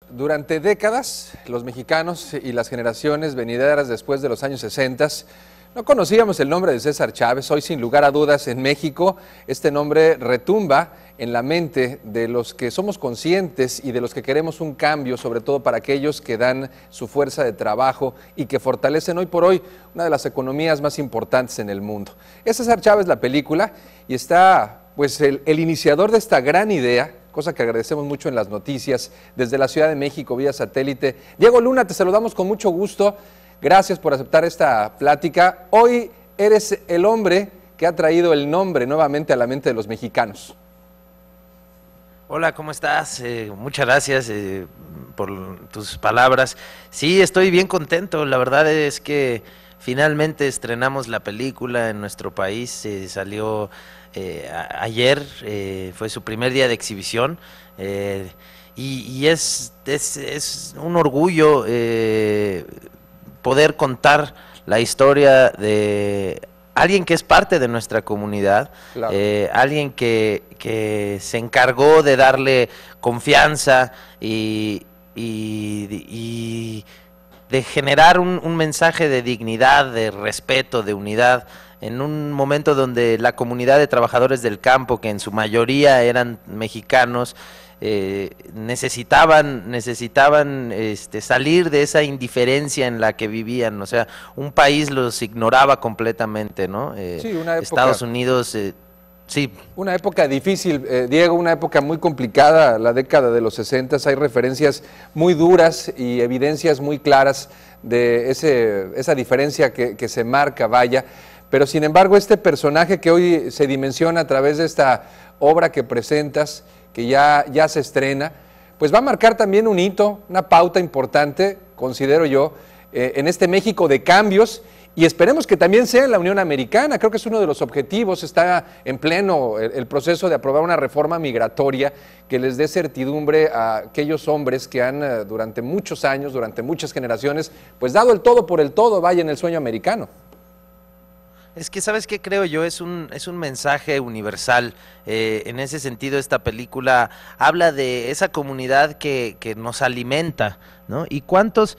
Durante décadas, los mexicanos y las generaciones venideras después de los años 60 no conocíamos el nombre de César Chávez. Hoy, sin lugar a dudas, en México este nombre retumba en la mente de los que somos conscientes y de los que queremos un cambio, sobre todo para aquellos que dan su fuerza de trabajo y que fortalecen hoy por hoy una de las economías más importantes en el mundo. Es César Chávez la película y está pues el iniciador de esta gran idea, cosa que agradecemos mucho en las noticias, desde la Ciudad de México, vía satélite. Diego Luna, te saludamos con mucho gusto. Gracias por aceptar esta plática. Hoy eres el hombre que ha traído el nombre nuevamente a la mente de los mexicanos. Hola, ¿cómo estás? Muchas gracias por tus palabras. Sí, estoy bien contento. La verdad es que finalmente estrenamos la película en nuestro país. Salió ayer, fue su primer día de exhibición. Y es un orgullo poder contar la historia de alguien que es parte de nuestra comunidad, claro. Alguien que se encargó de darle confianza y de generar un mensaje de dignidad, de respeto, de unidad, en un momento donde la comunidad de trabajadores del campo, que en su mayoría eran mexicanos, necesitaban salir de esa indiferencia en la que vivían. O sea, un país los ignoraba completamente, ¿no? Sí, una época, Estados Unidos, sí. Una época difícil, Diego, una época muy complicada, la década de los 60. Hay referencias muy duras y evidencias muy claras de esa diferencia que se marca, vaya. Pero sin embargo, este personaje que hoy se dimensiona a través de esta obra que presentas, que ya se estrena, pues va a marcar también un hito, una pauta importante, considero yo, en este México de cambios, y esperemos que también sea en la Unión Americana. Creo que es uno de los objetivos. Está en pleno el proceso de aprobar una reforma migratoria que les dé certidumbre a aquellos hombres que han durante muchos años, durante muchas generaciones, pues dado el todo por el todo, vaya, en el sueño americano. Es que, ¿sabes qué creo yo? Es un mensaje universal. En ese sentido, esta película habla de esa comunidad que nos alimenta, ¿no? ¿Y cuántos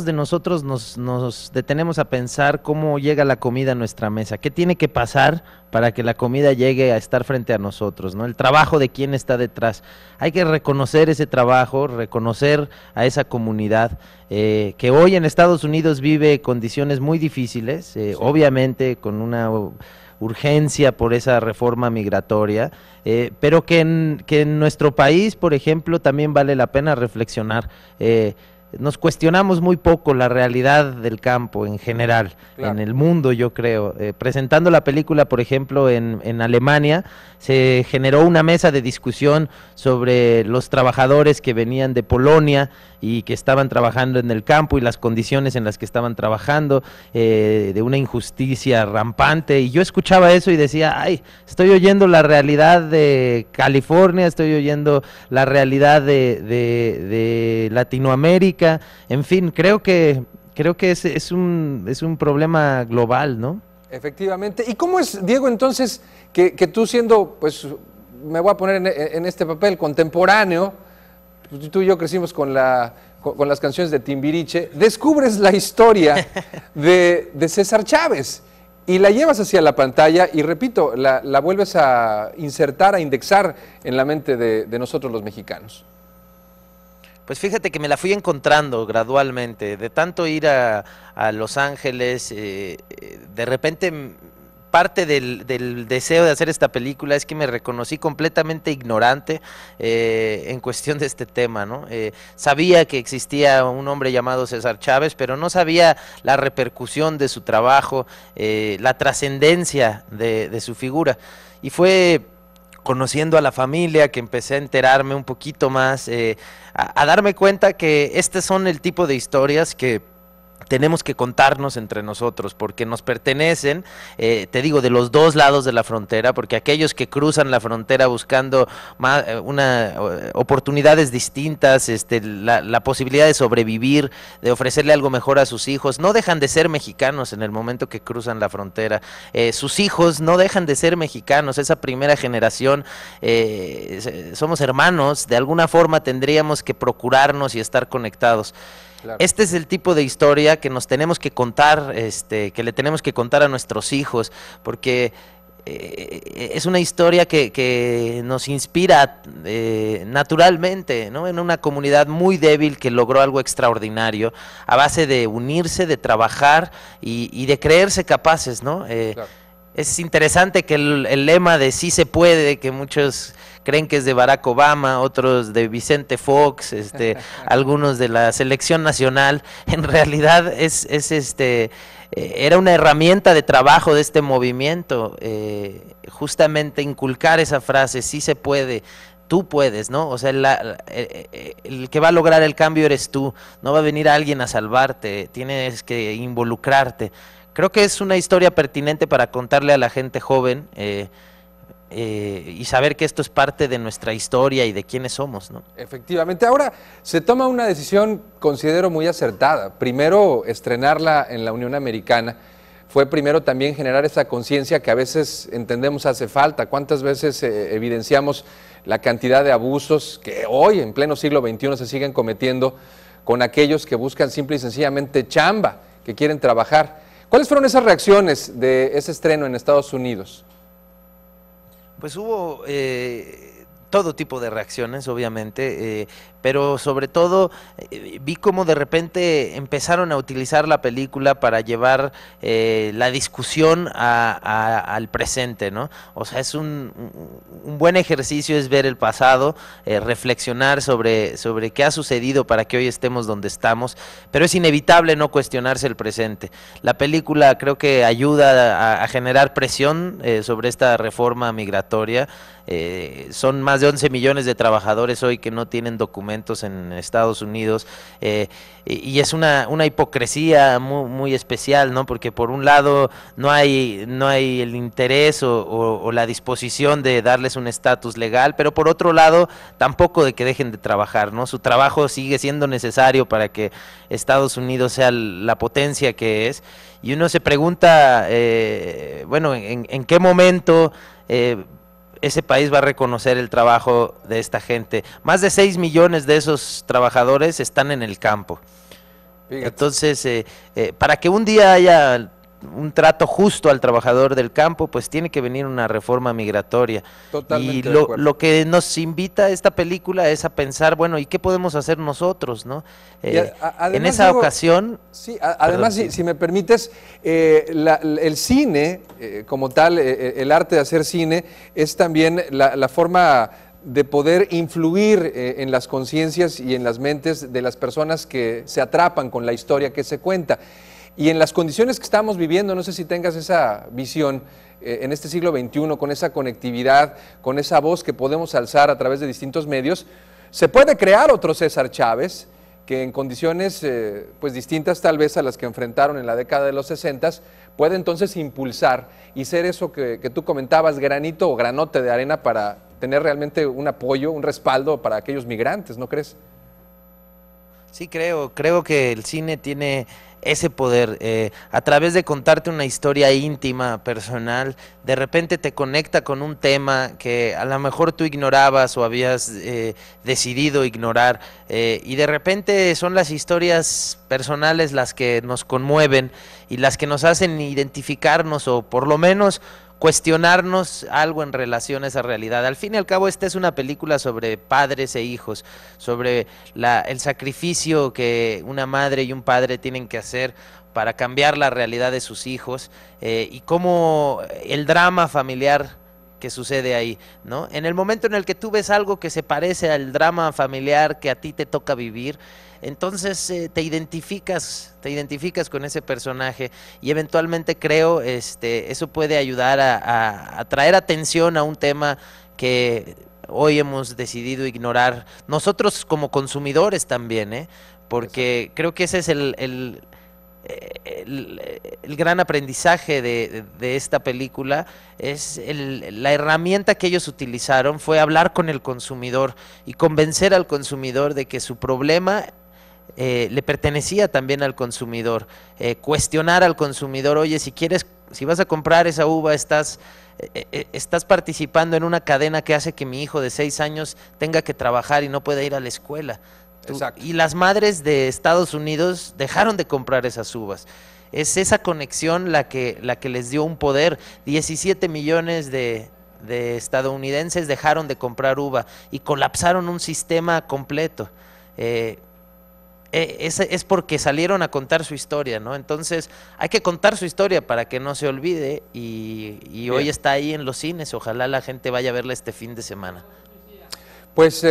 de nosotros nos detenemos a pensar cómo llega la comida a nuestra mesa? ¿Qué tiene que pasar para que la comida llegue a estar frente a nosotros, ¿no? El trabajo de quién está detrás. Hay que reconocer ese trabajo, reconocer a esa comunidad que hoy en Estados Unidos vive condiciones muy difíciles, sí. Obviamente con una urgencia por esa reforma migratoria, pero que en nuestro país, por ejemplo, también vale la pena reflexionar. Nos cuestionamos muy poco la realidad del campo en general, claro. En el mundo, yo creo. Presentando la película, por ejemplo, en Alemania, se generó una mesa de discusión sobre los trabajadores que venían de Polonia y que estaban trabajando en el campo y las condiciones en las que estaban trabajando, de una injusticia rampante. Y yo escuchaba eso y decía, ay, estoy oyendo la realidad de California, estoy oyendo la realidad de Latinoamérica. En fin, creo que es un problema global, ¿no? Efectivamente. ¿Y cómo es, Diego, entonces, que tú siendo, pues, me voy a poner en este papel contemporáneo, pues, tú y yo crecimos con las canciones de Timbiriche, descubres la historia de César Chávez y la llevas hacia la pantalla y, repito, la vuelves a insertar, a indexar en la mente de nosotros los mexicanos? Pues fíjate que me la fui encontrando gradualmente, de tanto ir a Los Ángeles, de repente parte del deseo de hacer esta película es que me reconocí completamente ignorante en cuestión de este tema, ¿no? Sabía que existía un hombre llamado César Chávez, pero no sabía la repercusión de su trabajo, la trascendencia de su figura, y fue conociendo a la familia que empecé a enterarme un poquito más, a darme cuenta que estos son el tipo de historias que tenemos que contarnos entre nosotros, porque nos pertenecen, te digo, de los dos lados de la frontera, porque aquellos que cruzan la frontera buscando oportunidades distintas, la posibilidad de sobrevivir, de ofrecerle algo mejor a sus hijos, no dejan de ser mexicanos en el momento que cruzan la frontera. Sus hijos no dejan de ser mexicanos, esa primera generación, somos hermanos, de alguna forma tendríamos que procurarnos y estar conectados. Claro. Este es el tipo de historia que nos tenemos que contar, que le tenemos que contar a nuestros hijos, porque es una historia que nos inspira naturalmente, ¿no? En una comunidad muy débil que logró algo extraordinario a base de unirse, de trabajar y de creerse capaces, ¿no? Claro. Es interesante que el lema de sí se puede, que muchos creen que es de Barack Obama, otros de Vicente Fox, algunos de la selección nacional, en realidad era una herramienta de trabajo de este movimiento, justamente inculcar esa frase, sí se puede, tú puedes, ¿no? O sea, el que va a lograr el cambio eres tú, no va a venir alguien a salvarte, tienes que involucrarte. Creo que es una historia pertinente para contarle a la gente joven y saber que esto es parte de nuestra historia y de quiénes somos, ¿no? Efectivamente. Ahora se toma una decisión, considero, muy acertada. Primero, estrenarla en la Unión Americana. Fue primero también generar esa conciencia que a veces entendemos hace falta. ¿Cuántas veces evidenciamos la cantidad de abusos que hoy, en pleno siglo XXI, se siguen cometiendo con aquellos que buscan simple y sencillamente chamba, que quieren trabajar? ¿Cuáles fueron esas reacciones de ese estreno en Estados Unidos? Pues hubo todo tipo de reacciones, obviamente, pero sobre todo vi cómo de repente empezaron a utilizar la película para llevar la discusión al presente, ¿no? O sea, es un buen ejercicio es ver el pasado, reflexionar sobre qué ha sucedido para que hoy estemos donde estamos, pero es inevitable no cuestionarse el presente. La película creo que ayuda a generar presión sobre esta reforma migratoria. Son más de 11 millones de trabajadores hoy que no tienen documentos en Estados Unidos, y es una hipocresía muy especial, ¿no? Porque por un lado no hay el interés o la disposición de darles un estatus legal, pero por otro lado tampoco de que dejen de trabajar, ¿no? Su trabajo sigue siendo necesario para que Estados Unidos sea la potencia que es, y uno se pregunta, bueno, ¿en qué momento ese país va a reconocer el trabajo de esta gente? Más de 6 millones de esos trabajadores están en el campo. Fíjate. Entonces, para que un día haya un trato justo al trabajador del campo, pues tiene que venir una reforma migratoria. Totalmente. Y lo que nos invita esta película es a pensar, bueno, ¿y qué podemos hacer nosotros, no? En esa ocasión... Sí, además, si me permites, el cine, como tal, el arte de hacer cine, es también la forma de poder influir en las conciencias y en las mentes de las personas que se atrapan con la historia que se cuenta. Y en las condiciones que estamos viviendo, no sé si tengas esa visión en este siglo XXI, con esa conectividad, con esa voz que podemos alzar a través de distintos medios, se puede crear otro César Chávez, que en condiciones pues distintas tal vez a las que enfrentaron en la década de los 60, puede entonces impulsar y ser eso que tú comentabas, granito o granote de arena para tener realmente un apoyo, un respaldo para aquellos migrantes, ¿no crees? Sí, creo que el cine tiene ese poder, a través de contarte una historia íntima, personal, de repente te conecta con un tema que a lo mejor tú ignorabas o habías decidido ignorar, y de repente son las historias personales las que nos conmueven y las que nos hacen identificarnos o por lo menos cuestionarnos algo en relación a esa realidad. Al fin y al cabo, esta es una película sobre padres e hijos, sobre el sacrificio que una madre y un padre tienen que hacer para cambiar la realidad de sus hijos, y cómo el drama familiar que sucede ahí, ¿no? En el momento en el que tú ves algo que se parece al drama familiar que a ti te toca vivir, entonces te identificas con ese personaje, y eventualmente creo eso puede ayudar a traer atención a un tema que hoy hemos decidido ignorar nosotros como consumidores también, porque creo que ese es el gran aprendizaje de esta película es la herramienta que ellos utilizaron fue hablar con el consumidor y convencer al consumidor de que su problema le pertenecía también al consumidor, cuestionar al consumidor, oye, si vas a comprar esa uva, estás participando en una cadena que hace que mi hijo de 6 años tenga que trabajar y no pueda ir a la escuela. Y las madres de Estados Unidos dejaron de comprar esas uvas. Es esa conexión la que les dio un poder. 17 millones de estadounidenses dejaron de comprar uva y colapsaron un sistema completo. Es porque salieron a contar su historia, ¿no? Entonces hay que contar su historia para que no se olvide y hoy está ahí en los cines. Ojalá la gente vaya a verla este fin de semana. Pues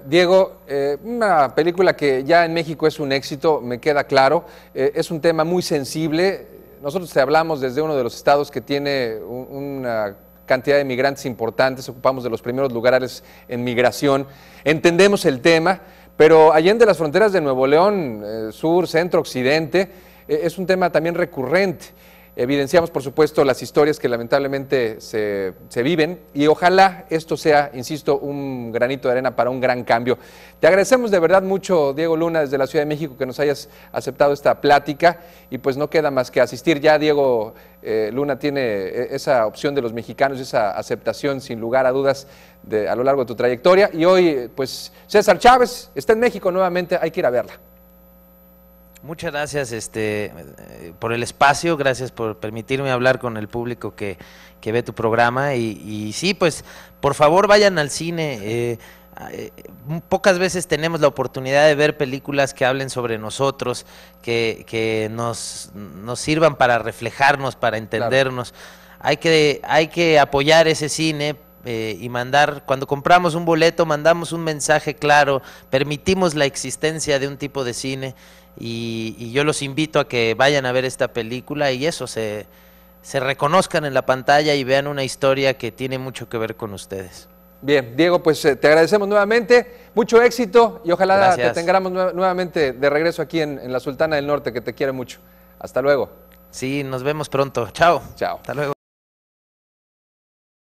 Diego, una película que ya en México es un éxito, me queda claro, es un tema muy sensible. Nosotros te hablamos desde uno de los estados que tiene una cantidad de migrantes importantes, ocupamos de los primeros lugares en migración, entendemos el tema, pero allende las fronteras de Nuevo León, sur, centro, occidente, es un tema también recurrente. Evidenciamos, por supuesto, las historias que lamentablemente se viven y ojalá esto sea, insisto, un granito de arena para un gran cambio. Te agradecemos de verdad mucho, Diego Luna, desde la Ciudad de México, que nos hayas aceptado esta plática y pues no queda más que asistir. Ya Diego Luna tiene esa opción de los mexicanos, esa aceptación sin lugar a dudas a lo largo de tu trayectoria y hoy, pues César Chávez está en México nuevamente, hay que ir a verla. Muchas gracias por el espacio, gracias por permitirme hablar con el público que ve tu programa y sí, pues por favor vayan al cine. Pocas veces tenemos la oportunidad de ver películas que hablen sobre nosotros, que nos sirvan para reflejarnos, para entendernos. Claro. Hay que apoyar ese cine. Y cuando compramos un boleto, mandamos un mensaje claro, permitimos la existencia de un tipo de cine y yo los invito a que vayan a ver esta película y eso, se reconozcan en la pantalla y vean una historia que tiene mucho que ver con ustedes. Bien, Diego, pues te agradecemos nuevamente, mucho éxito y ojalá te tengamos nuevamente de regreso aquí en la Sultana del Norte, que te quiere mucho. Hasta luego. Sí, nos vemos pronto. Chao. Chao. Hasta luego.